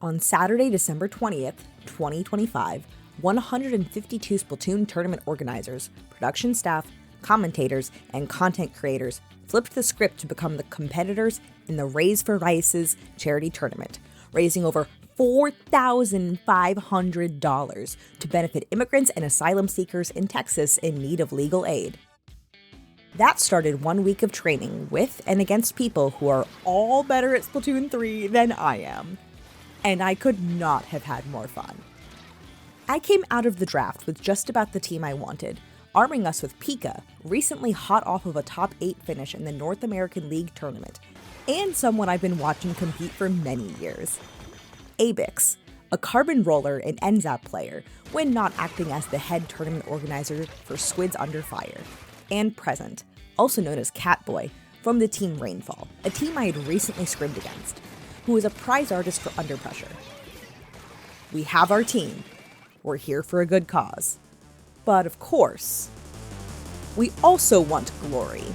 On Saturday, December 20th, 2025, 152 Splatoon tournament organizers, production staff, commentators, and content creators flipped the script to become the competitors in the Raise for RAICES charity tournament, raising over $4,500 to benefit immigrants and asylum seekers in Texas in need of legal aid. That started 1 week of training with and against people who are all better at Splatoon 3 than I am. And I could not have had more fun. I came out of the draft with just about the team I wanted, arming us with Pika, recently hot off of a top 8 finish in the North American League tournament, and someone I've been watching compete for many years. Abix, a carbon roller and NZAP player, when not acting as the head tournament organizer for Squids Under Fire. And Present, also known as Catboy, from the team Rainfall, a team I had recently scribbed against, who is a prize artist for Under Pressure. We have our team. We're here for a good cause. But of course, we also want glory.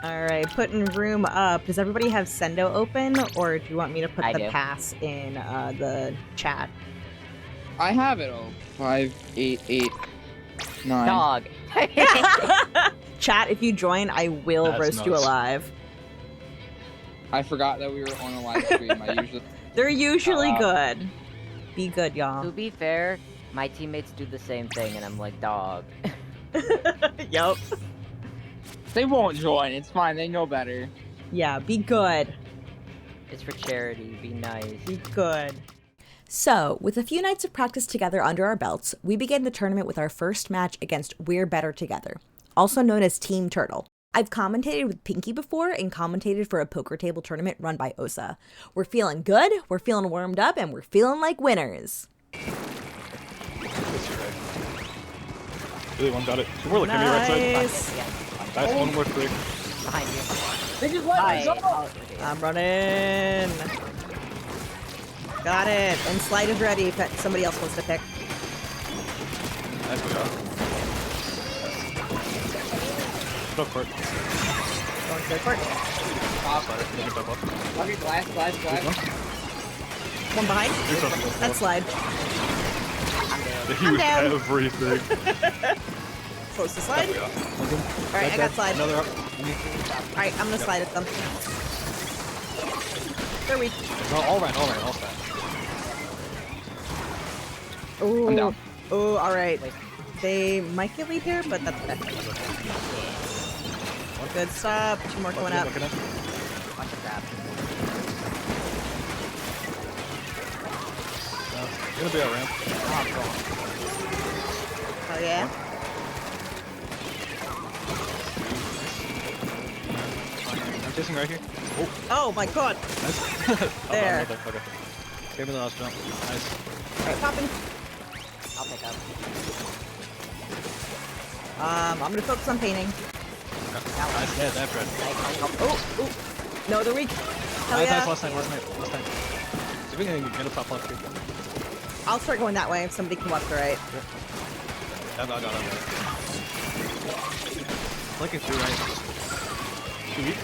Alright, putting room up. Does everybody have Sendo open, or do you want me to put the pass in the chat? I have it all. 5, 8, 8, 9. Dog. Chat, if you join, I will roast you alive. I forgot that we were on a live stream. They're usually good. Be good, y'all. To be fair, my teammates do the same thing, and I'm like, dog. Yup. They won't join. It's fine. They know better. Yeah, be good. It's for charity. Be nice. Be good. So, with a few nights of practice together under our belts, we began the tournament with our first match against We're Better Together, also known as Team Turtle. I've commentated with Pinky before and commentated for a poker table tournament run by Osa. We're feeling good, we're feeling warmed up, and we're feeling like winners. Really one got it. More like right side. Nice, one more quick. Behind you. They just let us go. I'm running. Got it. And slide is ready if somebody else wants to pick. Nice job. Go for it. Going to go for it. Okay, glass. One behind. That's slide. I'm down. Everything. Close to slide. Alright, I got slide. Alright, I'm gonna slide at them. They're weak. No, all right. Ooh. I'm down. Ooh, alright. They might get lead here, but that's okay. Good stop. 2 more coming up. Bunch of crap. It's gonna be a ramp. Oh yeah? I'm chasing right here. Oh my god! Nice. There. Okay. Gave me the last jump. Nice. Alright, popping. I'll pick up. I'm gonna focus on painting. Nice, yeah, that Fred. Oh. No, they're weak. Hell Nice, yeah. nice, last time. See if we can get a top left here. I'll start going that way if somebody can watch the right. Yeah, I got it. Flicking through right. Too weak.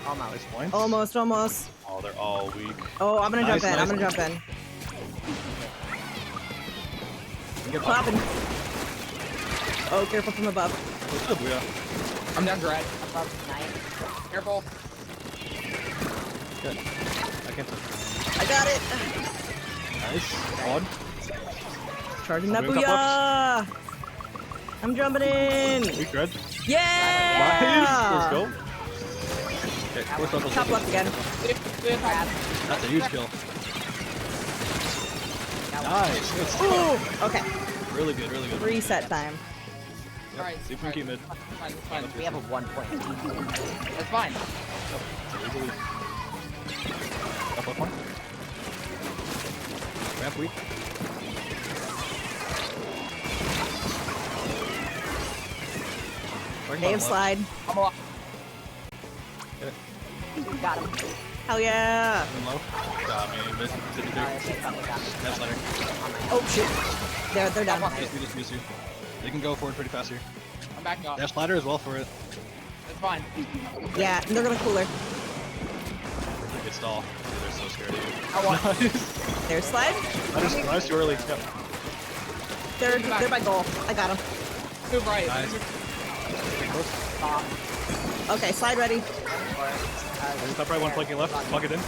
Almost. Nice points. Almost. Oh, they're all weak. Oh, I'm gonna Nice, jump in. nice. I'm gonna jump in. Get Popping. Oh, careful from above. Booyah. I'm down dread. Above 9. Careful. Good. I can't touch. I got it. Nice. One. Charging that I'm doing top booyah. I'm jumping in. Weak red. Yeah. Nice. Let's go. Okay, fourth level. Top left again. That's a huge kill. Nice. Good stuff. Ooh. Okay. Really good, really good. Reset time. Alright, See if we can keep mid. Fine, fine. We have a 1 point. That's fine. Up left one. Ramp weak. Dave slide. I'm alive. Got him. Hell yeah. Low. Got me. Mid. Did you do? That's letter. Oh shit. They're down. Miss you. They can go forward pretty fast here. I'm backing off. Dash ladder as well for it. That's fine. Yeah, and they're gonna cooler. Good stall. They're so scared of you. I want. Nice. Their slide. Nice too early. Yep. They're by goal. I got them. Move right. Nice. Okay, slide ready. Top right, one flanking left. Plug it in.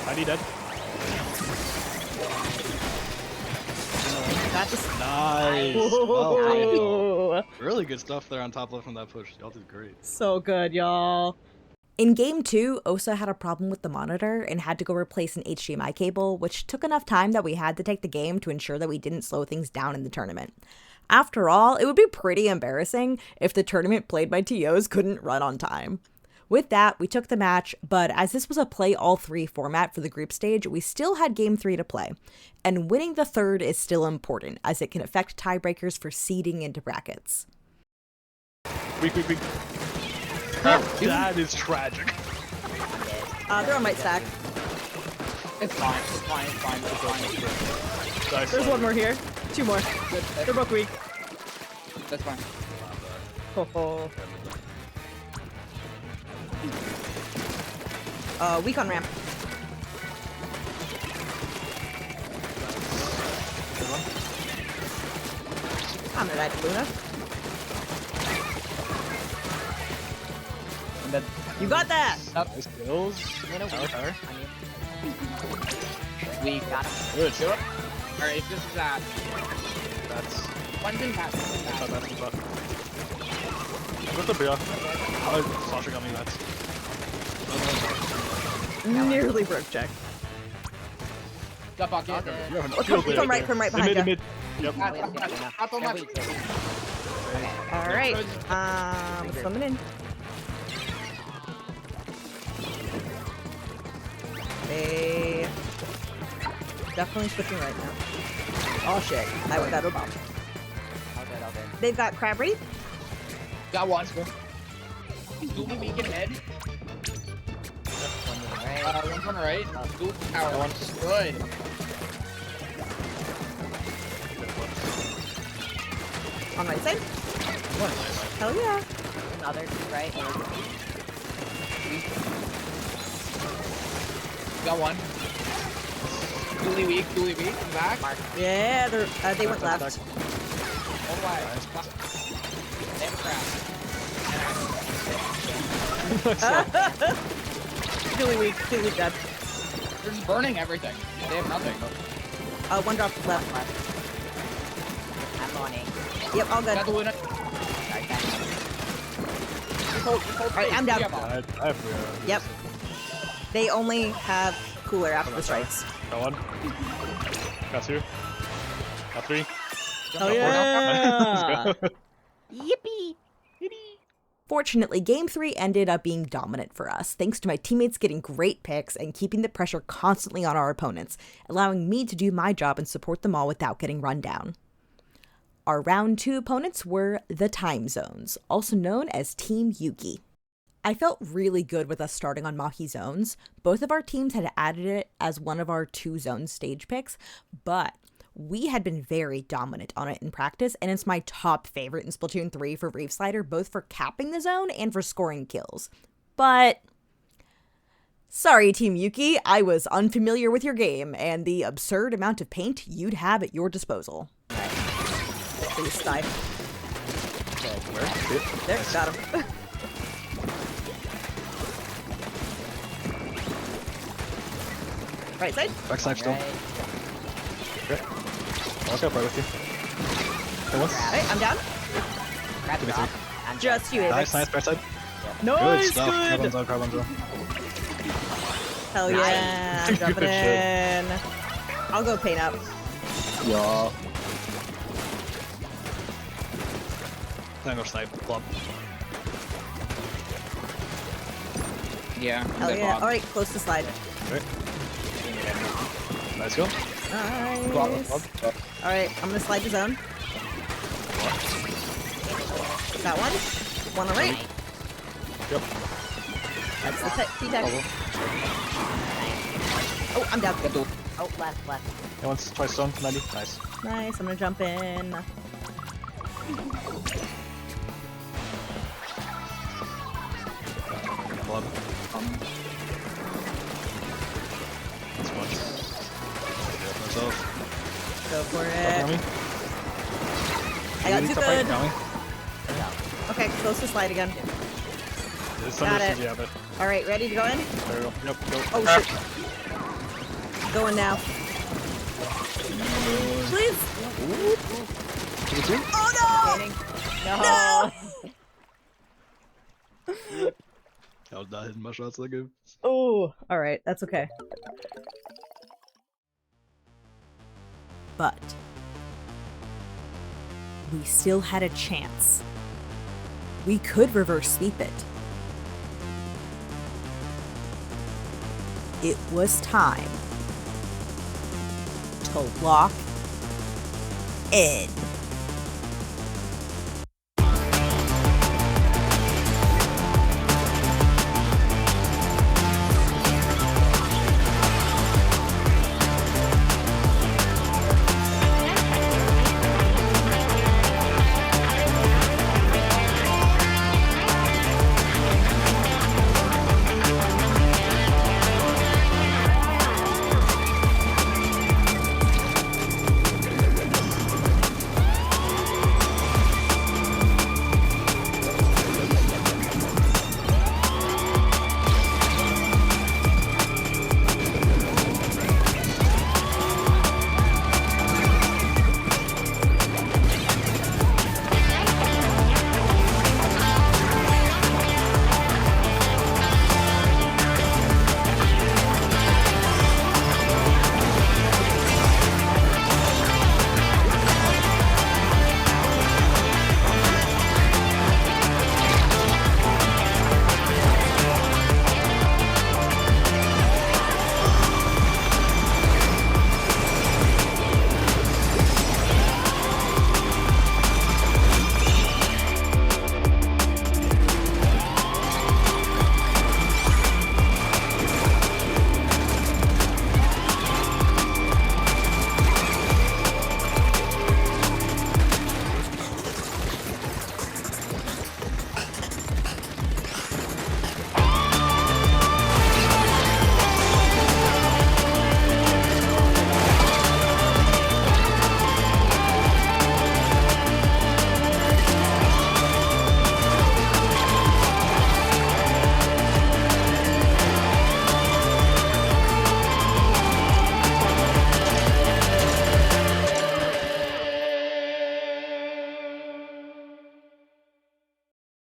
ID dead. Got this. Nice. Well, really good stuff there on top left from that push. Y'all did great. So good, y'all. In Game 2, Osa had a problem with the monitor and had to go replace an HDMI cable, which took enough time that we had to take the game to ensure that we didn't slow things down in the tournament. After all, it would be pretty embarrassing if the tournament played by TOs couldn't run on time. With that, we took the match, but as this was a play-all-3 format for the group stage, we still had Game 3 to play. And winning the third is still important, as it can affect tiebreakers for seeding into brackets. Weak. That is tragic. They're on my stack. It's fine. Nice. There's one more here. Two more. Good. They're both weak. That's fine. Weak on ramp. I'm gonna die to Luna. I'm dead. You got that! Nice kills. Tower. We Got him. Good. Alright, this is that. That's One's in pass. that's what's up. What's up, Bria? Oh, Sasha got me nuts. Nearly broke check. Got bucket. You have an Oh, field day come right there. from right behind you. Mid. Yep. Up on my. Alright. Swimming in. They definitely switching right now. Oh shit. I went out of a bomb. All good. They've got crab reef. Got one. Dooley weak in head. One's on the right. Dooley power. One's good. On right side. Hell yeah. Another two right. Got one. Dooley weak. I'm back. Mark. Yeah, they went left. All the way. They have a crap. Really weak dead. They're just burning everything. They have nothing. One drop left. I'm on A. Yep, all good. Got the Luna. Alright, I'm down. I have Bria. Yep. They only have cooler after the strikes. Got one. Got two. Got three. Hell yeah! Let's go. Yippee! Fortunately, Game 3 ended up being dominant for us, thanks to my teammates getting great picks and keeping the pressure constantly on our opponents, allowing me to do my job and support them all without getting run down. Our round 2 opponents were the Time Zones, also known as Team Yuki. I felt really good with us starting on Mahi Zones. Both of our teams had added it as one of our 2 zone stage picks, but we had been very dominant on it in practice, and it's my top favorite in Splatoon 3 for Reef Slider, both for capping the zone and for scoring kills. But sorry, Team Yuki, I was unfamiliar with your game and the absurd amount of paint you'd have at your disposal. Please die. Where? There, got him. Right side? Backside still. Okay. I'll go right with you. Hey, once. Alright, I'm down. Grab Give me drop. 3. I'm Just you, Nice, Avix. nice, backside. Nice, Good stuff. Grab on zone, grab on zone. Hell yeah, I'm jumping Good shit. in. I'll go paint up. Yeah. Tango snipe. Plump. Yeah. I'm Hell dead yeah. bot. Alright, close to slide. Okay. Nice go. Nice. Alright, I'm gonna slide the zone. Got one. One on right. Yep. That's the T-tech. Oh, I'm down. Oh, left. Hey, once, twice stone. 90. Nice. Nice, I'm gonna jump in. Plump. That's fun. Myself. Go for Up on it. me. I got Need too to fight, good. Counting. Okay, close to slide again. There's Got some it. yeah, but Alright, ready to go in? there we go. Yep, go. Oh shit. Going now. Please! Oh no! No! I was not hitting my shots that good. Oh, alright, that's okay. But we still had a chance. We could reverse sweep it. It was time to lock in.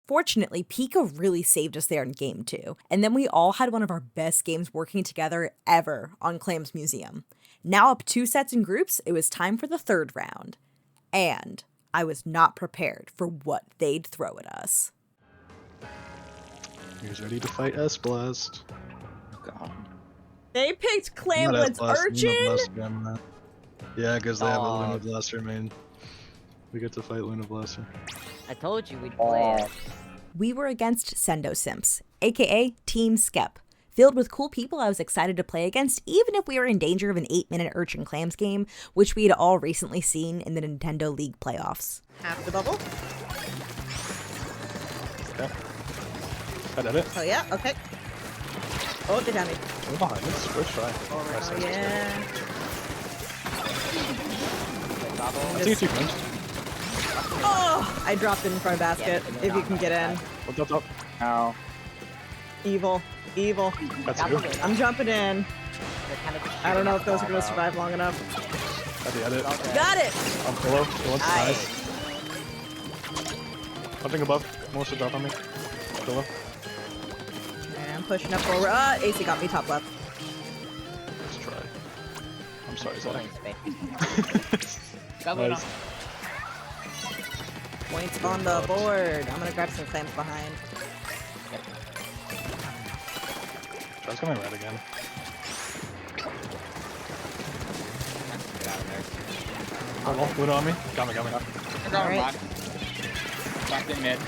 Fortunately, Pika really saved us there in Game 2, and then we all had one of our best games working together ever on Clam's Museum. Now up 2 sets in groups, it was time for the 3rd round. And I was not prepared for what they'd throw at us. He's ready to fight S-Blast. God. They picked Not Clamlet's S-Blast, you know, Urchin? Blast again, man. Yeah, because they have a limited blaster main. We get to fight Luna Blaster. I told you we'd play it. We were against Sendo Simps, aka Team Skep. Filled with cool people I was excited to play against, even if we were in danger of an 8-minute Urchin Clams game, which we had all recently seen in the Nintendo League playoffs. Half the bubble. Okay. I did it. Oh yeah, okay. Oh, they got me. We're behind us. First try. Oh yeah. I think it's you, friends. Oh, I dropped it in front of basket. If you can get in. Up. Ow. Evil. Evil. That's you. I'm jumping in. I don't know if those are going to survive long enough. I did it. Got it! I'm below. The one's nice. Something above. Most to drop on me. Below. And I'm pushing up forward. AC got me top left. Let's try. I'm sorry, Zach. Nice. Points on the board. I'm going to grab some clams behind. Try's coming red again. Get out of there. Oh, Luna on me. Got me. I got Alright. him back in mid.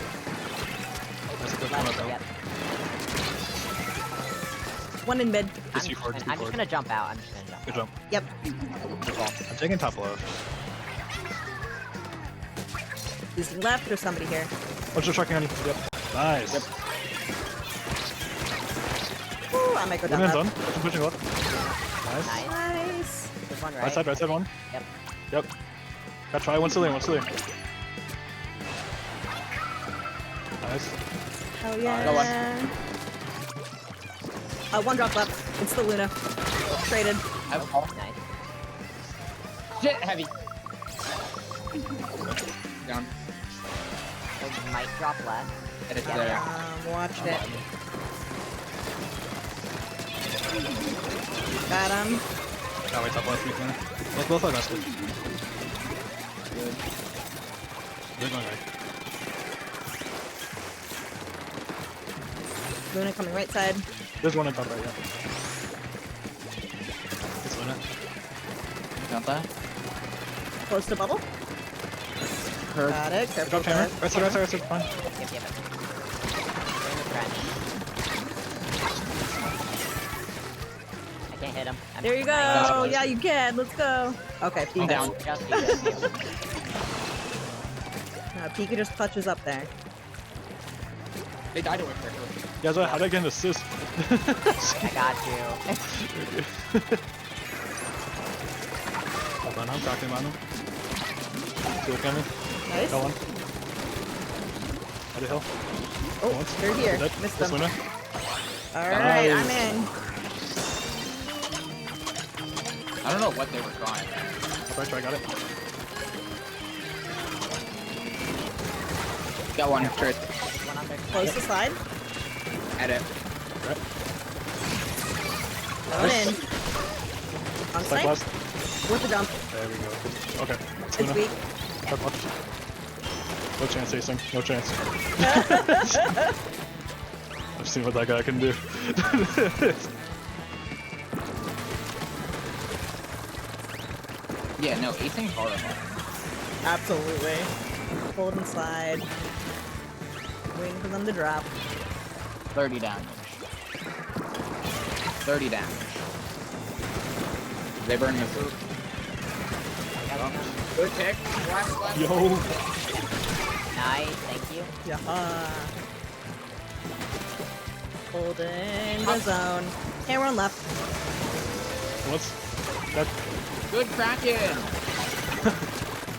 That's a good one up there. Yep. One in mid. It's you forward, I'm just gonna jump out. Good jump. Yep. Good ball. I'm taking top left. Using left, there's somebody here. What's your tracking on you? Yep. Nice. Yep. Ooh, I might go down Luna's left. done. Pushing left. Nice. Nice. Nice. There's one right. Right side one. Yep. Yep. Got try. One ceiling. Nice. Hell Go yeah. One drop left. It's the Luna. Traded. Nice. Shit, heavy. Down. It might drop left. It's Yeah, there. Watched it. Got him. Got my top left. Luna. Let's both side basket. Good. They're going right. Luna coming right side. There's one on top right. Yeah. It's Luna. Got that? Close to bubble. Curve. Got it. Drop Careful. hammer. guys. Right side. Fine. Yep. They're in the trench. I can't hit him. There you go. Nice. Yeah, you can. Let's go. Okay, I'm Pika. down. Pika just clutches up there. They died away quickly. Yeah, so how did I get an assist? I got you. Hold on, I'm tracking on him. Two coming. Nice. Got one. At the hill. Oh, Once. they're here. Dead. Missed This them. Luna. Alright, Nice. I'm in. I don't know what they were trying. Try, got it. Got one. Trade. One on their Close the slide. Edit. Right. Going in. On Side snipe. last. With the jump. There we go. Okay. It's Luna. weak. Drop left. No chance, Acing. No chance. I've seen what that guy can do. Yeah, no, acing's horrible. Absolutely. Hold and slide. Waiting for them to drop. 30 damage. 30 damage. They burn the food. Good pick. Last. Yo. Nice, thank you. Yeah. Holding the zone. Camera on left. What's that? Good Kraken.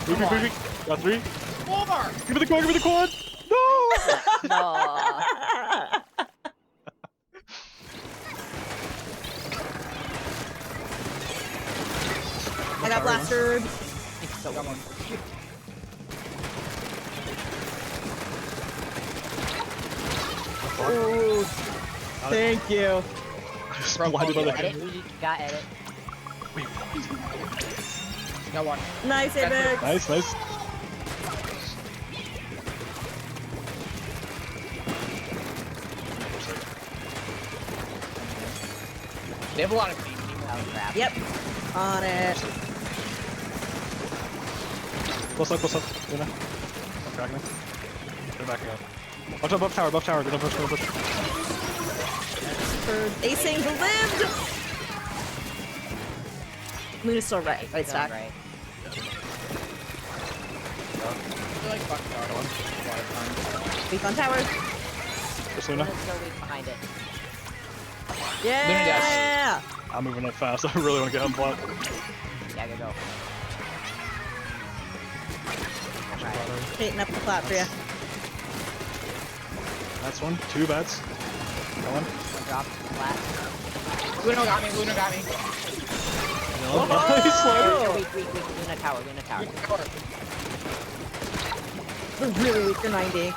Quick. Got three. Four. Give me the quad. No! No. I got blastered. Got one. Ooh. Thank you. Just blinded by the Edit. head. Got edit. Got one. Nice, Apex. Nice. They have a lot of speed. Oh crap. Yep. On it. Close up. Luna. I'm cracking it. They're backing up. Watch out, above tower. They're gonna push. For acing the lived! Luna's still right stack. Right. Like fuck tower. Beef on tower. Just Luna. Luna's so weak behind it. Yeah! I'm moving up fast. I really want to get him blocked. Yeah, go. Alright. Hating up the plat for you. That's one. 2 bats. One. One drop. Flat. Luna got me. Oh, nice. Weak. Luna tower. They're really weak for 90.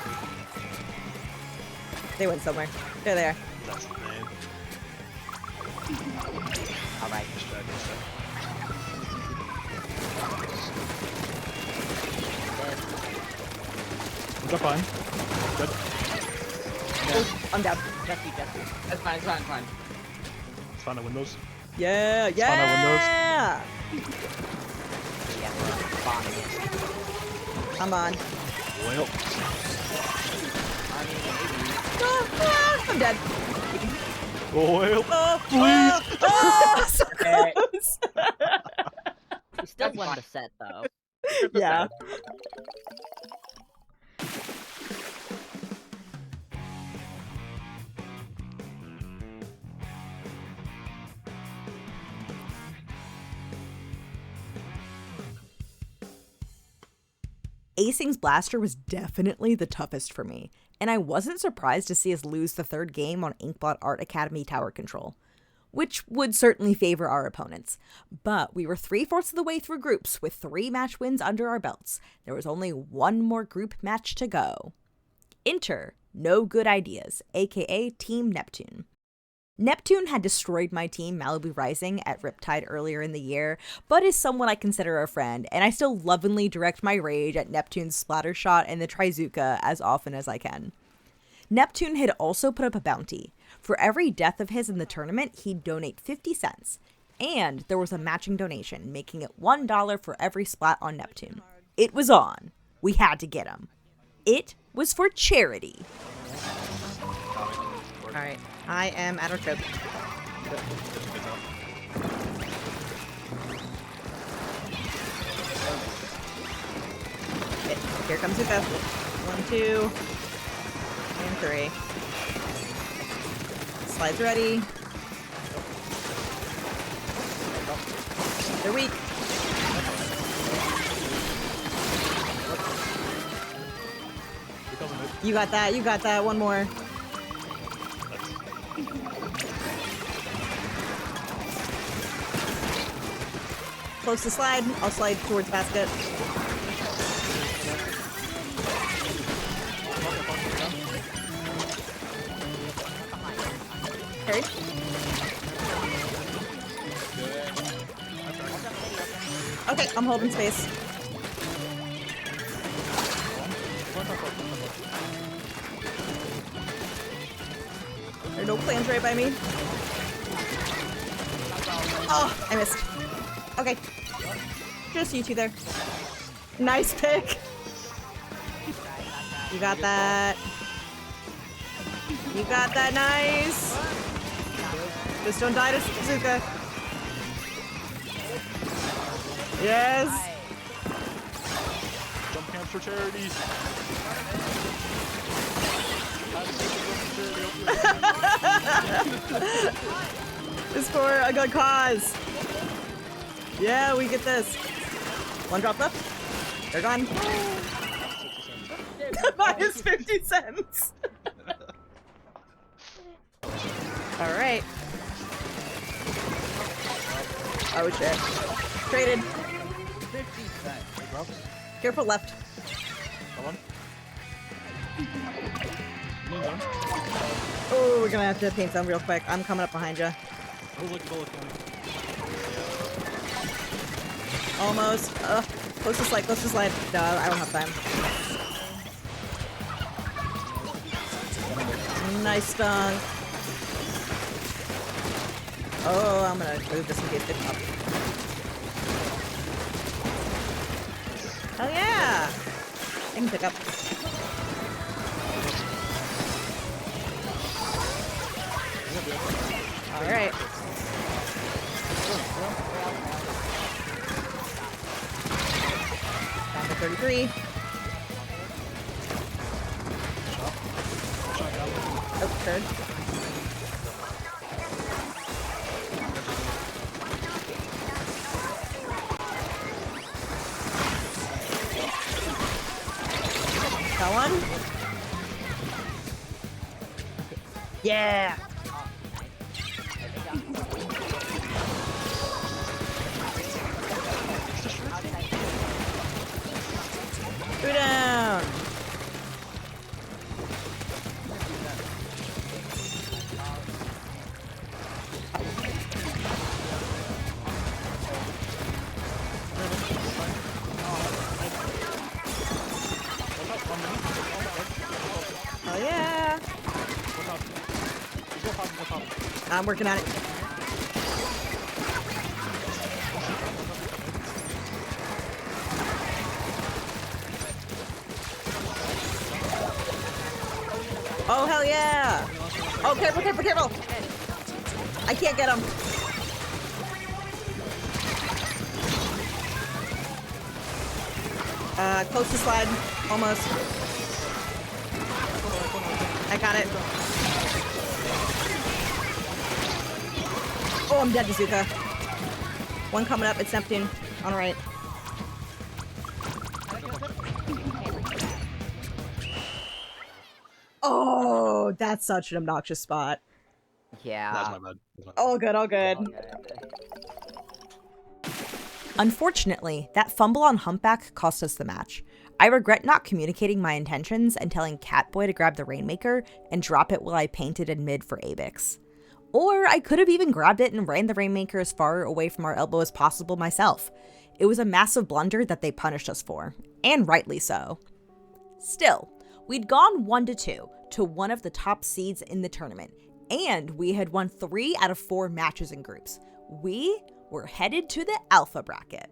They went somewhere. There they are. That's the name. Alright. Jump on. Good. Oh, I'm down. Just you. That's fine. Let's find the windows. Yeah! find our Yeah! Yeah, we're bombing it. I'm on. Well. I'm dead. Well. Oh, Please. so close. We still won the set, though. Yeah. Acing's blaster was definitely the toughest for me, and I wasn't surprised to see us lose the third game on Inkblot Art Academy tower control, which would certainly favor our opponents. But we were 3/4 of the way through groups with 3 match wins under our belts. There was only one more group match to go. Enter No Good Ideas, aka Team Neptune. Neptune had destroyed my team Malibu Rising at Riptide earlier in the year, but is someone I consider a friend, and I still lovingly direct my rage at Neptune's splatter shot and the Trizuka as often as I can. Neptune had also put up a bounty. For every death of his in the tournament, he'd donate 50 cents. And there was a matching donation, making it $1 for every splat on Neptune. It was on. We had to get him. It was for charity. Alright, I am at our trip. Okay, here comes Zuka. 1, 2, and 3. Slides ready. They're weak. You got that, one more. Close to slide. I'll slide towards basket. Carried. Okay, I'm holding space. There are no plans right by me. Oh, I missed. Okay. Just you two there. Nice pick. You got that. You got that, nice. Just don't die to Suzuka. Yes. Jump camps for charity. It's for a good cause. Yeah, we get this. One drop left. They're gone. Minus 50 cents. All right. Oh shit. Traded. 50 cents. Careful left. Oh, we're gonna have to paint some real quick. I'm coming up behind you. Almost. Close to slide, close to slide. No, I don't have time. Nice dunk. Oh, I'm gonna move this in case they pop. Hell yeah! I can pick up. Alright. Down to 33. Oh, third. Got one. Yeah. Go down. Oh yeah. I'm working on it. Oh, hell yeah! Oh, careful, careful, careful! I can't get him. Close to slide. Almost. I got it. Oh, I'm dead to Zuka. One coming up. It's Neptune. On the right. Oh, that's such an obnoxious spot. Yeah. That's my bad. All good, all good. Unfortunately, that fumble on Humpback cost us the match. I regret not communicating my intentions and telling Catboy to grab the Rainmaker and drop it while I painted in mid for Abix. Or I could have even grabbed it and ran the Rainmaker as far away from our elbow as possible myself. It was a massive blunder that they punished us for, and rightly so. Still, we'd gone 1-2 to one of the top seeds in the tournament, and we had won 3 out of 4 matches in groups. We were headed to the Alpha bracket.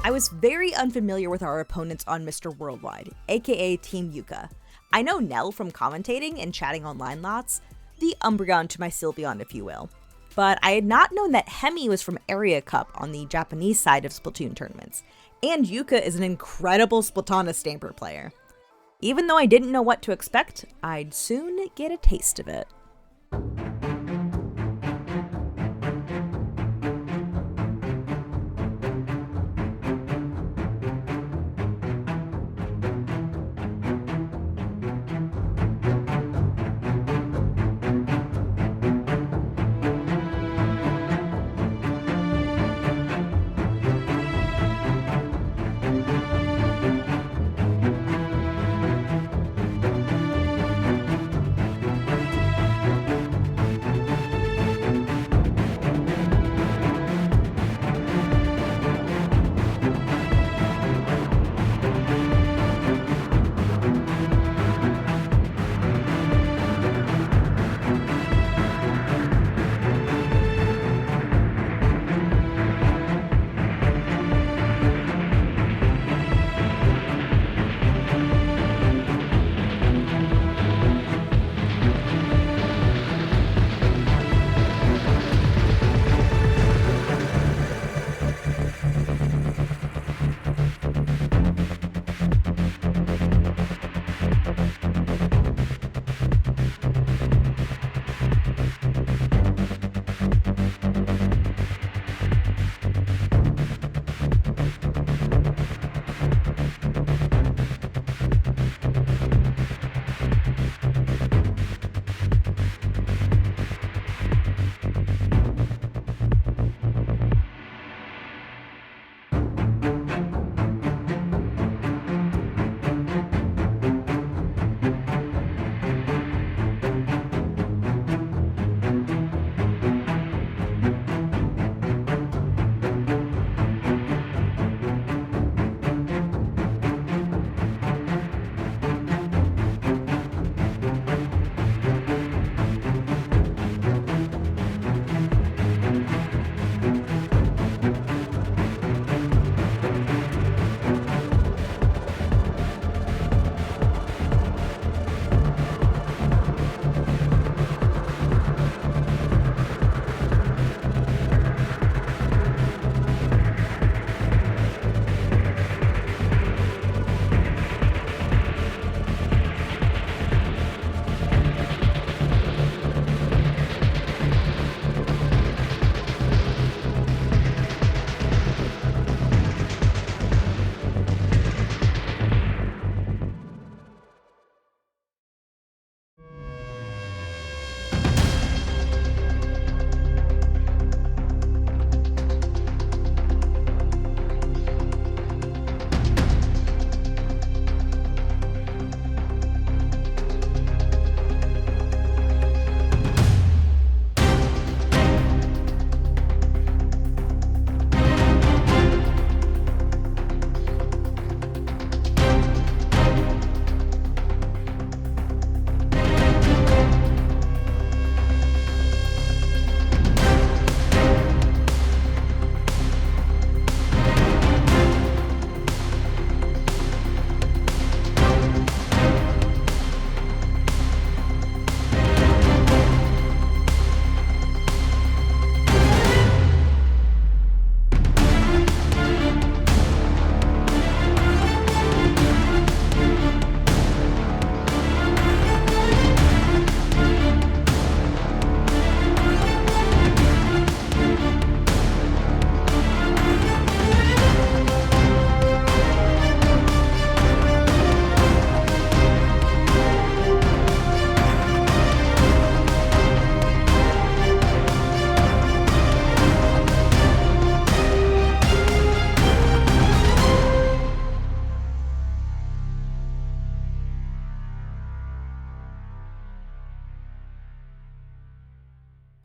I was very unfamiliar with our opponents on Mr. Worldwide, aka Team Yuka. I know Nell from commentating and chatting online lots, the Umbreon to my Sylveon if you will. But I had not known that Hemi was from Area Cup on the Japanese side of Splatoon tournaments, and Yuka is an incredible Splatana Stamper player. Even though I didn't know what to expect, I'd soon get a taste of it.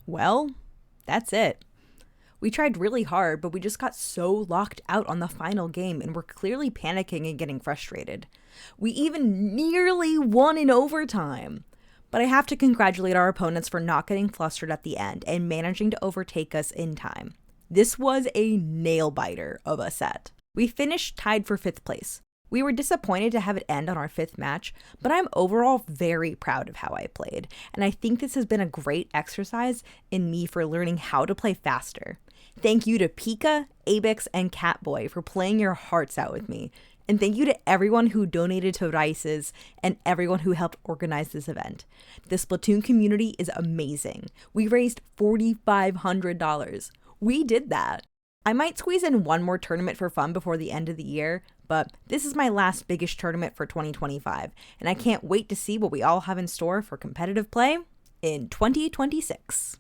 Well, that's it. We tried really hard, but we just got so locked out on the final game and were clearly panicking and getting frustrated. We even nearly won in overtime. But I have to congratulate our opponents for not getting flustered at the end and managing to overtake us in time. This was a nail-biter of a set. We finished tied for 5th place. We were disappointed to have it end on our 5th match, but I'm overall very proud of how I played, and I think this has been a great exercise in me for learning how to play faster. Thank you to Pika, Abix, and Catboy for playing your hearts out with me, and thank you to everyone who donated to RAICES and everyone who helped organize this event. The Splatoon community is amazing. We raised $4,500. We did that. I might squeeze in one more tournament for fun before the end of the year, but this is my last biggish tournament for 2025, and I can't wait to see what we all have in store for competitive play in 2026.